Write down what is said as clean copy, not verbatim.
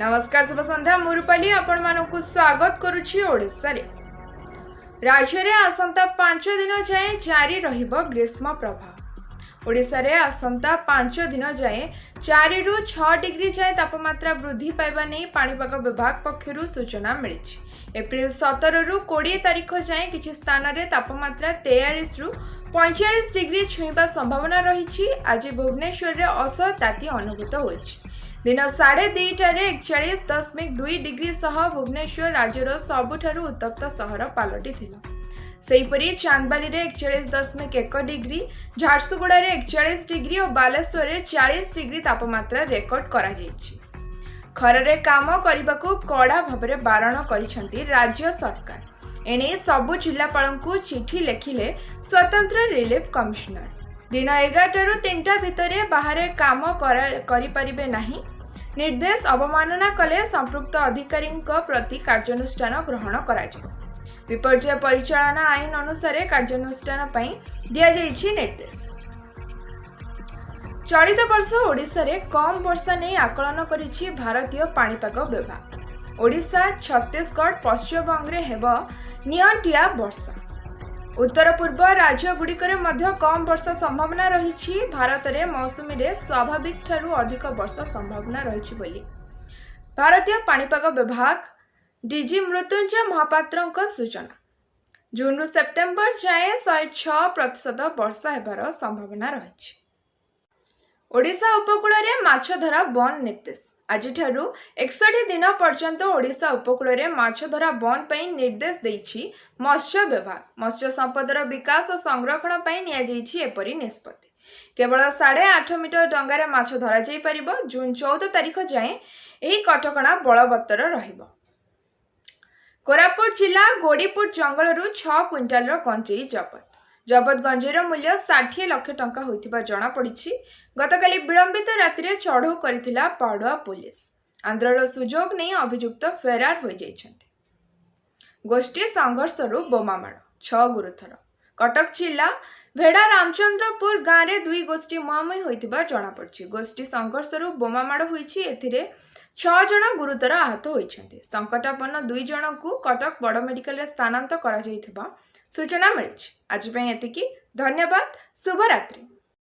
नमस्कार शुभ संध्या मुरुपाली आपण मानकु स्वागत करुछि ओडिसा रे। राज्य रे आसंता 5 दिन जाए जारी रहिबो ग्रीष्म प्रभाव। ओडिसा रे आसंता 5 दिन जाए 4 रु 6 डिग्री जाए तापमात्रा वृद्धि पाइबा नै पाणीपाग विभाग पक्षरु सूचना मिलिछि। एप्रिल 17 रु 20 तारिख जाए किछि स्थान रे तापमात्रा 43 रु 45 डिग्री छुईबा संभावना रहिछि। आज भुवनेश्वर रे असह ताती अनुभूत होइछि। दिन 2:30 41.2 डिग्री सह भुवनेश्वर राज्यर सबुठारु उत्तप्त सहर पालटी थिला। सेहीपरि चांदबाली रे 41.1 डिग्री, झारसुगुड़ा रे 41 डिग्री और बालेश्वर रे 40 डिग्री तापमात्रा रेकर्ड करा जायछि। खरारे काम करिबाकू कड़ा भाबरे बारण करिसंती राज्य सरकार। एने सबु जिल्लापालंकू चिठी लेखिले स्वतंत्र रिलीफ कमिश्नर। दिन 11 रु 3 भितरे बाहर काम करि परिबे नाही। निर्देश अवमानना कले संपृक्त अधिकारी प्रति कार्यानुष्ठान ग्रहण करा जिवो। विपर्यय परिचालना आईन अनुसार कार्यानुष्ठान पई दिया जाइछि निर्देश। चलित वर्ष ओडिसा रे कम वर्षा नै आकलन करिछि भारतीय पाणीपाग विभाग। ओडिसा, छत्तीसगढ़, पश्चिम बंग रे हेबो नियंटिया वर्षा। उत्तर पूर्व राज्य गुड़िकर मध्य कम वर्षा संभावना रही। भारत में मौसुमी रे स्वाभाविक ठारू अधिक वर्षा संभावना रही बोली भारतीय पाणीपाग विभाग डीजी मृत्युंजय महापात्र सूचना। जून रु सेप्टेम्बर जाए 106% वर्षा हेबार संभावना रही। ओडिशा उपकूल रे माछ धरा बंद निर्देश। आज 61 दिन पर्यंत ओडिशा उपकूल रे माछ धरा बंद पई निर्देश देइछि मत्स्य विभाग। मत्स्य संपदर विकास और संरक्षण पई निया जाइछि एपरि निष्पत्ति। केवल 8.5 मीटर डंगारे माछ धरा जाई परिबो। जून 14 तारिख जाए एही कटकणा बलवत्तर रहिबो। कोरापुट जिला गोड़ीपुट जंगल रु 6 क्विंटाल गंजेई जबत। जबत गंजेर मूल्य 60 लाख टंका होइथिबा जणा पड़िछि। गतकाली विलंबित राति रे चढ़ऊ करिथिला पाडुआ पुलिस। आंध्रर सुजोग नै अभियुक्त फेरार होई जाइछन्ति। गोष्ठी संघर्ष रु बोमामाड़ 6 गुरुतर। कटक जिला भेड़ा रामचंद्रपुर गाँव रे 2 गोष्ठी मुहांमुही होइथिबा जणा पड़िछि। गोष्ठी संघर्ष रु बोमामाड़ होइछि। एथिरे 6 जण गुरुतर आहत होइछन्ति। संकटापन्न 2 जणकू कटक बड़ मेडिकल रे स्थानांतर करा जाइथिबा सूचना मिलिछि। आज पई एतिकी। धन्यवाद। शुभ रात्रि।